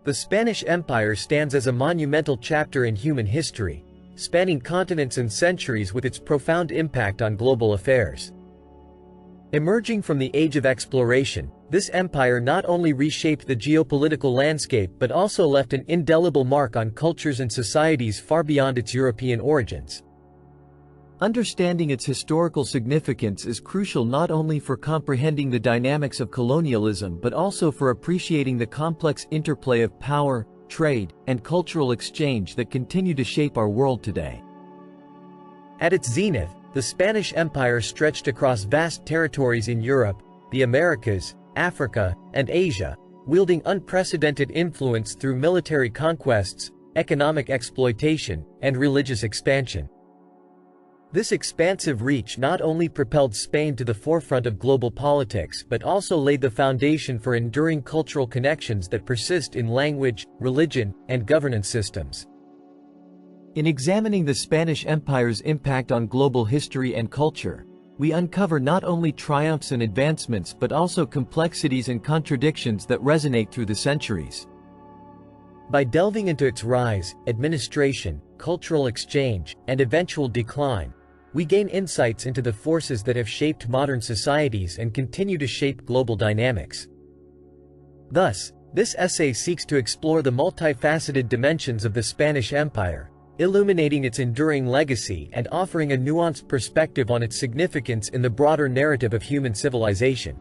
The Spanish Empire stands as a monumental chapter in human history, spanning continents and centuries with its profound impact on global affairs. Emerging from the age of exploration, this empire not only reshaped the geopolitical landscape but also left an indelible mark on cultures and societies far beyond its European origins. Understanding its historical significance is crucial not only for comprehending the dynamics of colonialism but also for appreciating the complex interplay of power, trade, and cultural exchange that continue to shape our world today. At its zenith, the Spanish Empire stretched across vast territories in Europe, the Americas, Africa, and Asia, wielding unprecedented influence through military conquests, economic exploitation, and religious expansion. This expansive reach not only propelled Spain to the forefront of global politics but also laid the foundation for enduring cultural connections that persist in language, religion, and governance systems. In examining the Spanish Empire's impact on global history and culture, we uncover not only triumphs and advancements but also complexities and contradictions that resonate through the centuries. By delving into its rise, administration, cultural exchange, and eventual decline, we gain insights into the forces that have shaped modern societies and continue to shape global dynamics. Thus, this essay seeks to explore the multifaceted dimensions of the Spanish Empire, illuminating its enduring legacy and offering a nuanced perspective on its significance in the broader narrative of human civilization.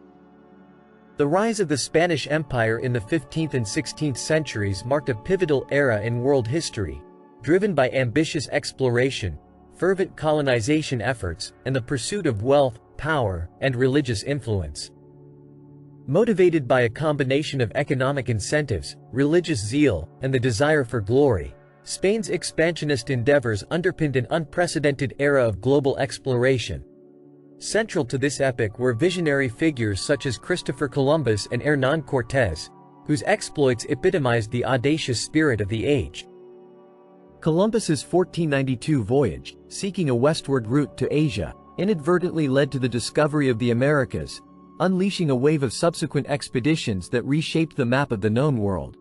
The rise of the Spanish Empire in the 15th and 16th centuries marked a pivotal era in world history, driven by ambitious exploration, fervent colonization efforts, and the pursuit of wealth, power, and religious influence. Motivated by a combination of economic incentives, religious zeal, and the desire for glory, Spain's expansionist endeavors underpinned an unprecedented era of global exploration. Central to this epoch were visionary figures such as Christopher Columbus and Hernán Cortés, whose exploits epitomized the audacious spirit of the age. Columbus's 1492 voyage, seeking a westward route to Asia, inadvertently led to the discovery of the Americas, unleashing a wave of subsequent expeditions that reshaped the map of the known world.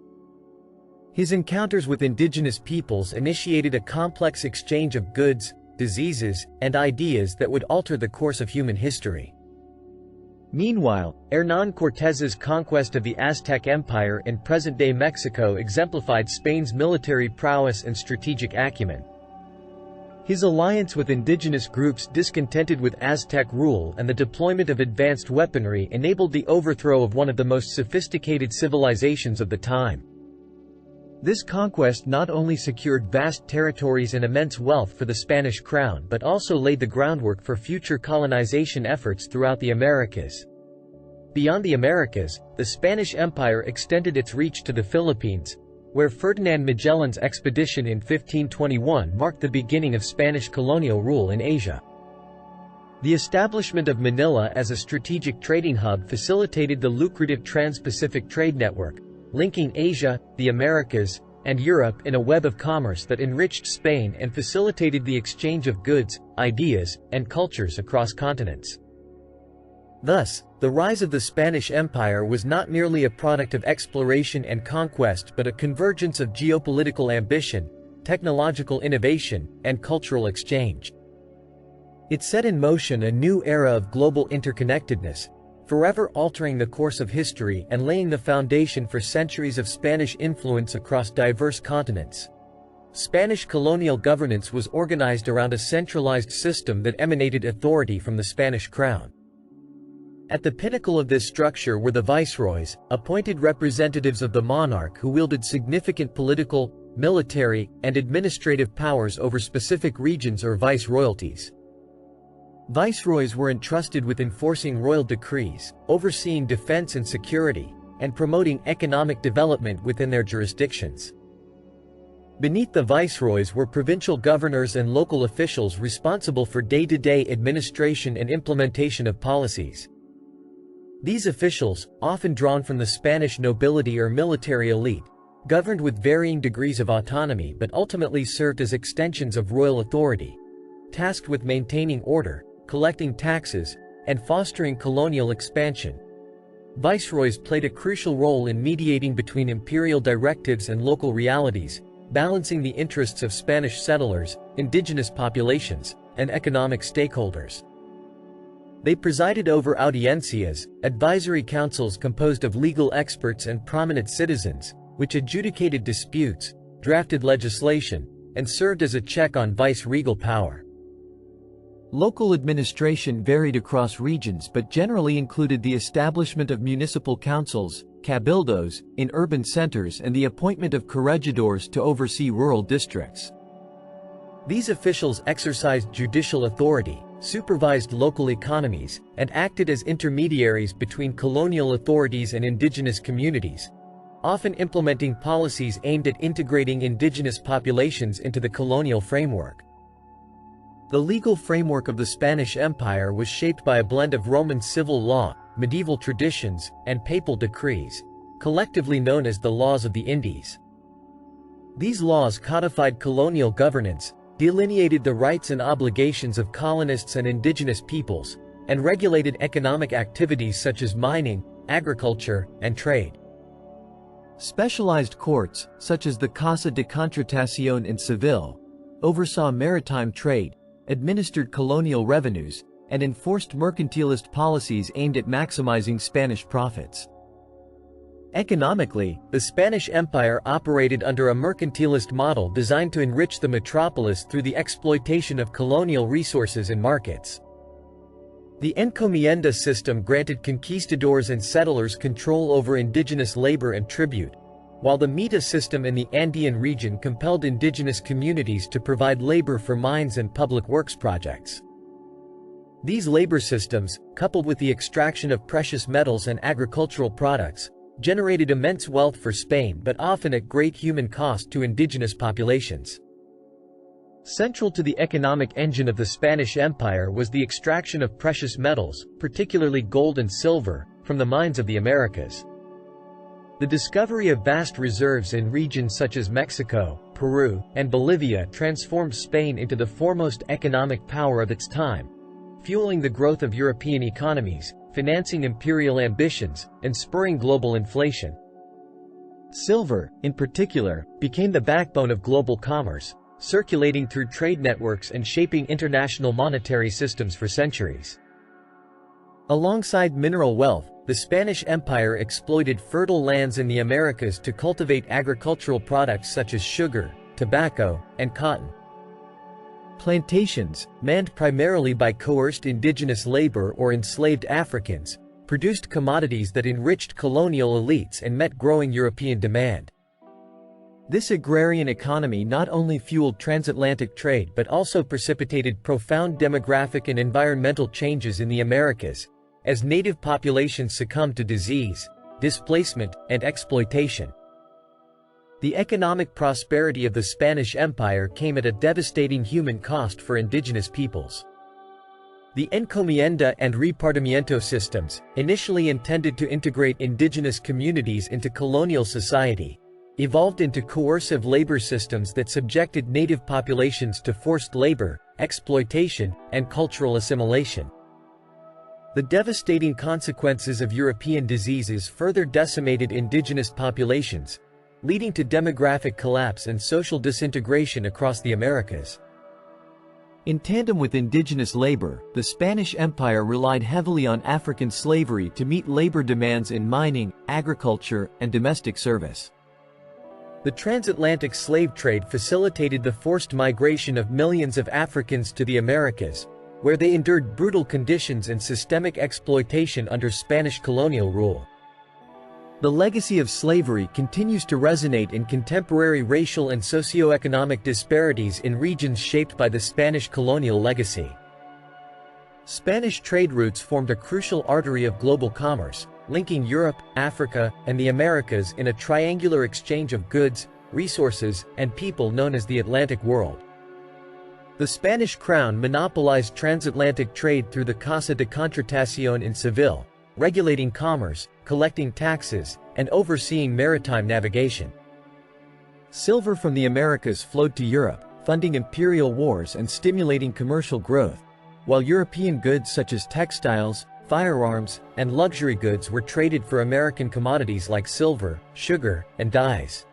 His encounters with indigenous peoples initiated a complex exchange of goods, diseases, and ideas that would alter the course of human history. Meanwhile, Hernán Cortés's conquest of the Aztec Empire in present-day Mexico exemplified Spain's military prowess and strategic acumen. His alliance with indigenous groups discontented with Aztec rule and the deployment of advanced weaponry enabled the overthrow of one of the most sophisticated civilizations of the time. This conquest not only secured vast territories and immense wealth for the Spanish crown but also laid the groundwork for future colonization efforts throughout the Americas. Beyond the Americas, the Spanish Empire extended its reach to the Philippines, where Ferdinand Magellan's expedition in 1521 marked the beginning of Spanish colonial rule in Asia. The establishment of Manila as a strategic trading hub facilitated the lucrative Trans-Pacific trade network, linking Asia, the Americas, and Europe in a web of commerce that enriched Spain and facilitated the exchange of goods, ideas, and cultures across continents. Thus, the rise of the Spanish Empire was not merely a product of exploration and conquest but a convergence of geopolitical ambition, technological innovation, and cultural exchange. It set in motion a new era of global interconnectedness, forever altering the course of history and laying the foundation for centuries of Spanish influence across diverse continents. Spanish colonial governance was organized around a centralized system that emanated authority from the Spanish crown. At the pinnacle of this structure were the viceroys, appointed representatives of the monarch who wielded significant political, military, and administrative powers over specific regions or viceroyalties. Viceroys were entrusted with enforcing royal decrees, overseeing defense and security, and promoting economic development within their jurisdictions. Beneath the viceroys were provincial governors and local officials responsible for day-to-day administration and implementation of policies. These officials, often drawn from the Spanish nobility or military elite, governed with varying degrees of autonomy but ultimately served as extensions of royal authority, tasked with maintaining order, collecting taxes, and fostering colonial expansion. viceroys played a crucial role in mediating between imperial directives and local realities, balancing the interests of Spanish settlers, indigenous populations, and economic stakeholders. They presided over audiencias, advisory councils composed of legal experts and prominent citizens, which adjudicated disputes, drafted legislation, and served as a check on vice-regal power. Local administration varied across regions but generally included the establishment of municipal councils, cabildos, in urban centers and the appointment of corregidors to oversee rural districts. These officials exercised judicial authority, supervised local economies, and acted as intermediaries between colonial authorities and indigenous communities, often implementing policies aimed at integrating indigenous populations into the colonial framework. The legal framework of the Spanish Empire was shaped by a blend of Roman civil law, medieval traditions, and papal decrees, collectively known as the Laws of the Indies. These laws codified colonial governance, delineated the rights and obligations of colonists and indigenous peoples, and regulated economic activities such as mining, agriculture, and trade. Specialized courts, such as the Casa de Contratación in Seville, oversaw maritime trade, administered colonial revenues, and enforced mercantilist policies aimed at maximizing Spanish profits. Economically, the Spanish Empire operated under a mercantilist model designed to enrich the metropolis through the exploitation of colonial resources and markets. The encomienda system granted conquistadors and settlers control over indigenous labor and tribute, while the mita system in the Andean region compelled indigenous communities to provide labor for mines and public works projects. These labor systems, coupled with the extraction of precious metals and agricultural products, generated immense wealth for Spain but often at great human cost to indigenous populations. Central to the economic engine of the Spanish Empire was the extraction of precious metals, particularly gold and silver, from the mines of the Americas. The discovery of vast reserves in regions such as Mexico, Peru, and Bolivia transformed Spain into the foremost economic power of its time, fueling the growth of European economies, financing imperial ambitions, and spurring global inflation. Silver, in particular, became the backbone of global commerce, circulating through trade networks and shaping international monetary systems for centuries. Alongside mineral wealth, the Spanish Empire exploited fertile lands in the Americas to cultivate agricultural products such as sugar, tobacco, and cotton. Plantations, manned primarily by coerced indigenous labor or enslaved Africans, produced commodities that enriched colonial elites and met growing European demand. This agrarian economy not only fueled transatlantic trade but also precipitated profound demographic and environmental changes in the Americas, as native populations succumbed to disease, displacement, and exploitation. The economic prosperity of the Spanish Empire came at a devastating human cost for indigenous peoples. The encomienda and repartimiento systems, initially intended to integrate indigenous communities into colonial society, evolved into coercive labor systems that subjected native populations to forced labor, exploitation, and cultural assimilation. The devastating consequences of European diseases further decimated indigenous populations, leading to demographic collapse and social disintegration across the Americas. In tandem with indigenous labor, the Spanish Empire relied heavily on African slavery to meet labor demands in mining, agriculture, and domestic service. The transatlantic slave trade facilitated the forced migration of millions of Africans to the Americas, where they endured brutal conditions and systemic exploitation under Spanish colonial rule. The legacy of slavery continues to resonate in contemporary racial and socioeconomic disparities in regions shaped by the Spanish colonial legacy. Spanish trade routes formed a crucial artery of global commerce, linking Europe, Africa, and the Americas in a triangular exchange of goods, resources, and people known as the Atlantic world. The Spanish crown monopolized transatlantic trade through the Casa de Contratación in Seville, regulating commerce, collecting taxes, and overseeing maritime navigation. Silver from the Americas flowed to Europe, funding imperial wars and stimulating commercial growth, while European goods such as textiles, firearms, and luxury goods were traded for American commodities like silver, sugar, and dyes.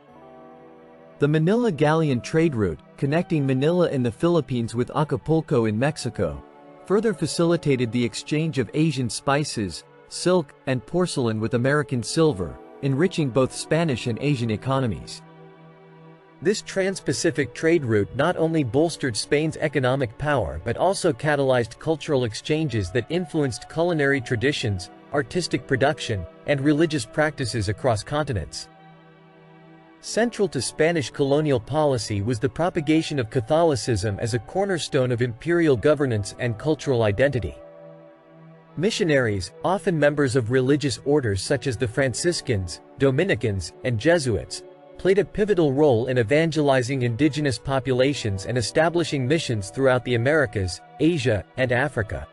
The Manila Galleon trade route, connecting Manila in the Philippines with Acapulco in Mexico, further facilitated the exchange of Asian spices, silk, and porcelain with American silver, enriching both Spanish and Asian economies. This trans-Pacific trade route not only bolstered Spain's economic power but also catalyzed cultural exchanges that influenced culinary traditions, artistic production, and religious practices across continents. Central to Spanish colonial policy was the propagation of Catholicism as a cornerstone of imperial governance and cultural identity. Missionaries, often members of religious orders such as the Franciscans, Dominicans, and Jesuits, played a pivotal role in evangelizing indigenous populations and establishing missions throughout the Americas, Asia, and Africa.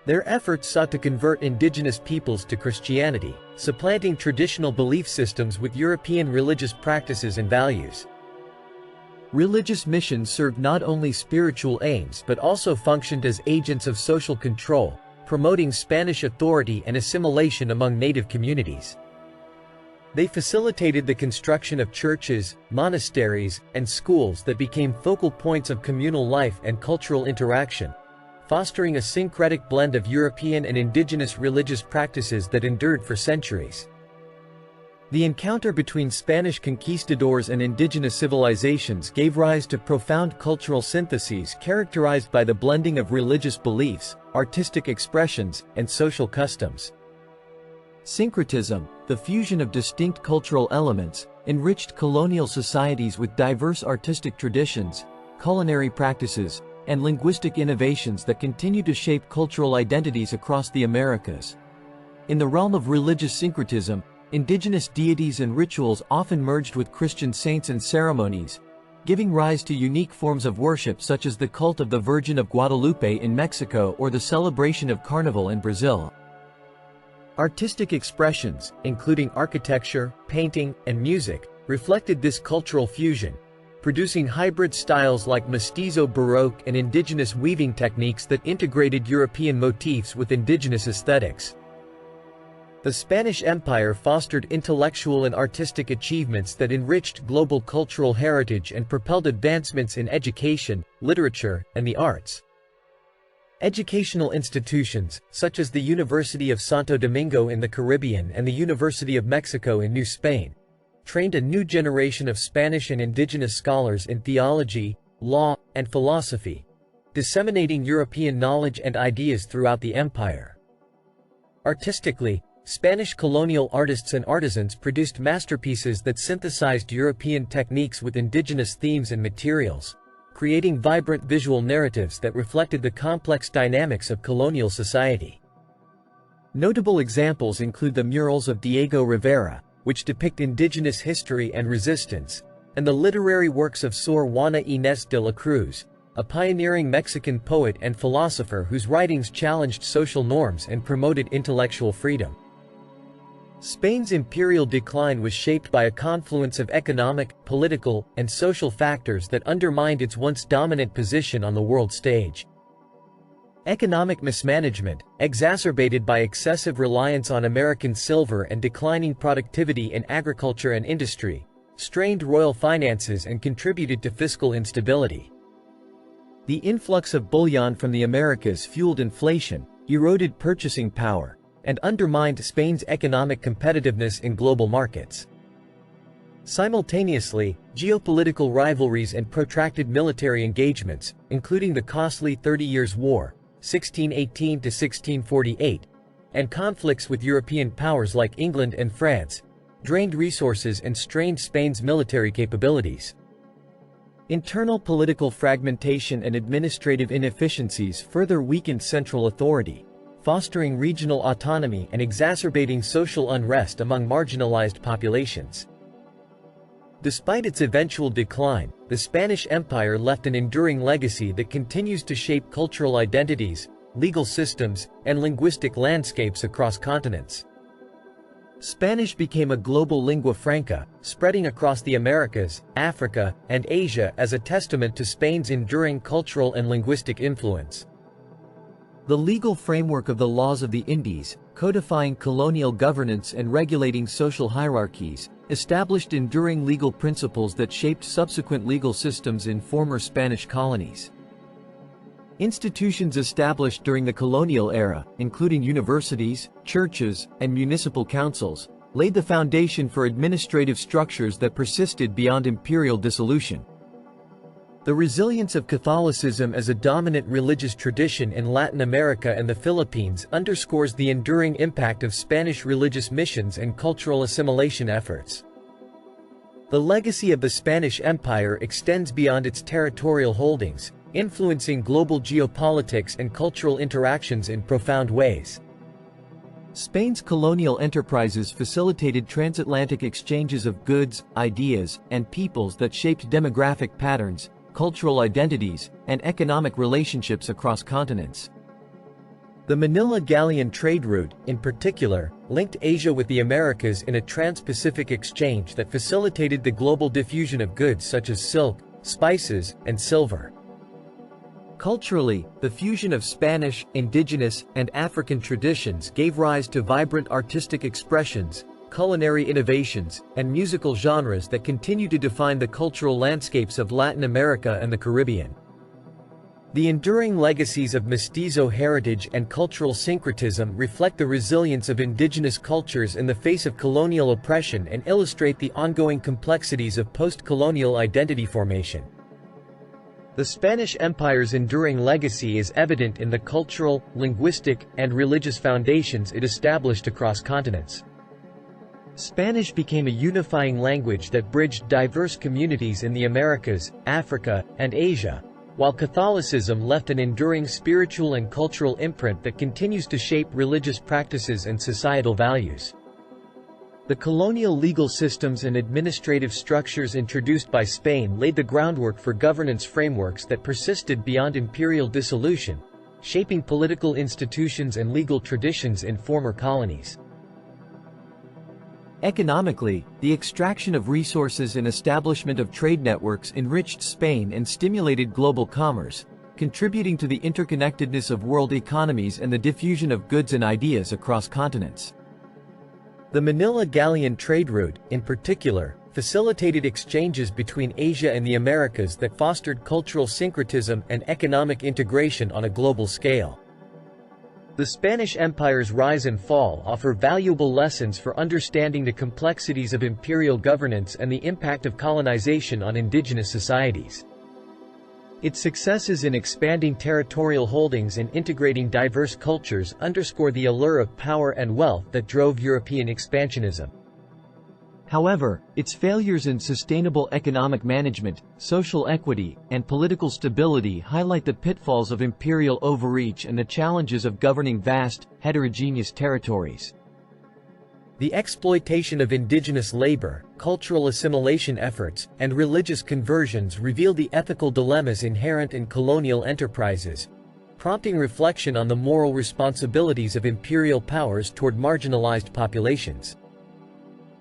Their efforts sought to convert indigenous peoples to Christianity, supplanting traditional belief systems with European religious practices and values. Religious missions served not only spiritual aims but also functioned as agents of social control, promoting Spanish authority and assimilation among native communities. They facilitated the construction of churches, monasteries, and schools that became focal points of communal life and cultural interaction, fostering a syncretic blend of European and indigenous religious practices that endured for centuries. The encounter between Spanish conquistadors and indigenous civilizations gave rise to profound cultural syntheses characterized by the blending of religious beliefs, artistic expressions, and social customs. Syncretism, the fusion of distinct cultural elements, enriched colonial societies with diverse artistic traditions, culinary practices, and linguistic innovations that continue to shape cultural identities across the Americas. In the realm of religious syncretism, indigenous deities and rituals often merged with Christian saints and ceremonies, giving rise to unique forms of worship such as the cult of the Virgin of Guadalupe in Mexico or the celebration of Carnival in Brazil. Artistic expressions, including architecture, painting, and music, reflected this cultural fusion, producing hybrid styles like mestizo baroque and indigenous weaving techniques that integrated European motifs with indigenous aesthetics. The Spanish Empire fostered intellectual and artistic achievements that enriched global cultural heritage and propelled advancements in education, literature, and the arts. Educational institutions, such as the University of Santo Domingo in the Caribbean and the University of Mexico in New Spain, trained a new generation of Spanish and indigenous scholars in theology, law, and philosophy, disseminating European knowledge and ideas throughout the empire. Artistically, Spanish colonial artists and artisans produced masterpieces that synthesized European techniques with indigenous themes and materials, creating vibrant visual narratives that reflected the complex dynamics of colonial society. Notable examples include the murals of Diego Rivera, which depict indigenous history and resistance, and the literary works of Sor Juana Inés de la Cruz, a pioneering Mexican poet and philosopher whose writings challenged social norms and promoted intellectual freedom. Spain's imperial decline was shaped by a confluence of economic, political, and social factors that undermined its once dominant position on the world stage. Economic mismanagement, exacerbated by excessive reliance on American silver and declining productivity in agriculture and industry, strained royal finances and contributed to fiscal instability. The influx of bullion from the Americas fueled inflation, eroded purchasing power, and undermined Spain's economic competitiveness in global markets. Simultaneously, geopolitical rivalries and protracted military engagements, including the costly 30 Years' War, 1618 to 1648, and conflicts with European powers like England and France, drained resources and strained Spain's military capabilities. Internal political fragmentation and administrative inefficiencies further weakened central authority, fostering regional autonomy and exacerbating social unrest among marginalized populations. Despite its eventual decline, the Spanish Empire left an enduring legacy that continues to shape cultural identities, legal systems, and linguistic landscapes across continents. Spanish became a global lingua franca, spreading across the Americas, Africa, and Asia as a testament to Spain's enduring cultural and linguistic influence. The legal framework of the laws of the Indies, codifying colonial governance and regulating social hierarchies, established enduring legal principles that shaped subsequent legal systems in former Spanish colonies. Institutions established during the colonial era, including universities, churches, and municipal councils, laid the foundation for administrative structures that persisted beyond imperial dissolution. The resilience of Catholicism as a dominant religious tradition in Latin America and the Philippines underscores the enduring impact of Spanish religious missions and cultural assimilation efforts. The legacy of the Spanish Empire extends beyond its territorial holdings, influencing global geopolitics and cultural interactions in profound ways. Spain's colonial enterprises facilitated transatlantic exchanges of goods, ideas, and peoples that shaped demographic patterns, cultural identities, and economic relationships across continents. The Manila Galleon trade route, in particular, linked Asia with the Americas in a trans-Pacific exchange that facilitated the global diffusion of goods such as silk, spices, and silver. Culturally, the fusion of Spanish, indigenous, and African traditions gave rise to vibrant artistic expressions, culinary innovations, and musical genres that continue to define the cultural landscapes of Latin America and the Caribbean. The enduring legacies of mestizo heritage and cultural syncretism reflect the resilience of indigenous cultures in the face of colonial oppression and illustrate the ongoing complexities of post-colonial identity formation. The Spanish Empire's enduring legacy is evident in the cultural, linguistic, and religious foundations it established across continents. Spanish became a unifying language that bridged diverse communities in the Americas, Africa, and Asia, while Catholicism left an enduring spiritual and cultural imprint that continues to shape religious practices and societal values. The colonial legal systems and administrative structures introduced by Spain laid the groundwork for governance frameworks that persisted beyond imperial dissolution, shaping political institutions and legal traditions in former colonies. Economically, the extraction of resources and establishment of trade networks enriched Spain and stimulated global commerce, contributing to the interconnectedness of world economies and the diffusion of goods and ideas across continents. The Manila Galleon trade route, in particular, facilitated exchanges between Asia and the Americas that fostered cultural syncretism and economic integration on a global scale. The Spanish Empire's rise and fall offer valuable lessons for understanding the complexities of imperial governance and the impact of colonization on indigenous societies. Its successes in expanding territorial holdings and integrating diverse cultures underscore the allure of power and wealth that drove European expansionism. However, its failures in sustainable economic management, social equity, and political stability highlight the pitfalls of imperial overreach and the challenges of governing vast, heterogeneous territories. The exploitation of indigenous labor, cultural assimilation efforts, and religious conversions reveal the ethical dilemmas inherent in colonial enterprises, prompting reflection on the moral responsibilities of imperial powers toward marginalized populations.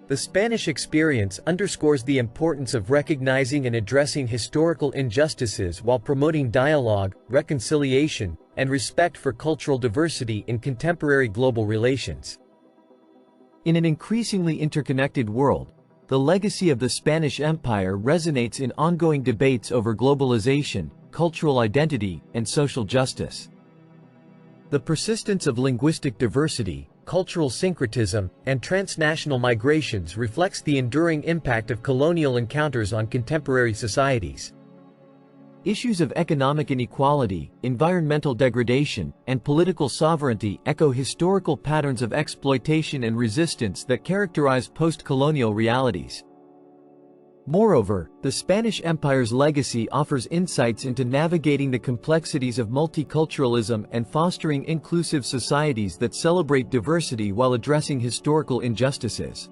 The Spanish experience underscores the importance of recognizing and addressing historical injustices while promoting dialogue, reconciliation, and respect for cultural diversity in contemporary global relations. In an increasingly interconnected world, the legacy of the Spanish Empire resonates in ongoing debates over globalization, cultural identity, and social justice. The persistence of linguistic diversity, cultural syncretism, and transnational migrations reflects the enduring impact of colonial encounters on contemporary societies. Issues of economic inequality, environmental degradation, and political sovereignty echo historical patterns of exploitation and resistance that characterize post-colonial realities. Moreover, the Spanish Empire's legacy offers insights into navigating the complexities of multiculturalism and fostering inclusive societies that celebrate diversity while addressing historical injustices.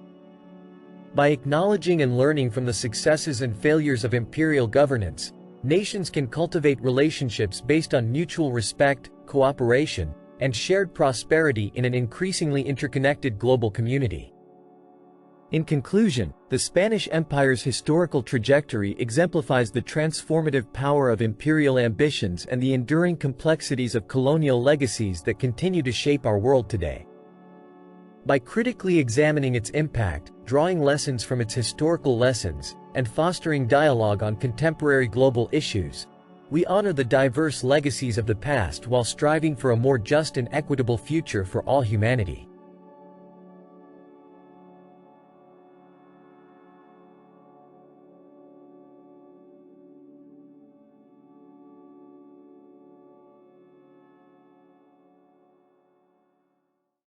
By acknowledging and learning from the successes and failures of imperial governance, nations can cultivate relationships based on mutual respect, cooperation, and shared prosperity in an increasingly interconnected global community. In conclusion, the Spanish Empire's historical trajectory exemplifies the transformative power of imperial ambitions and the enduring complexities of colonial legacies that continue to shape our world today. By critically examining its impact, drawing lessons from its historical lessons, and fostering dialogue on contemporary global issues, we honor the diverse legacies of the past while striving for a more just and equitable future for all humanity.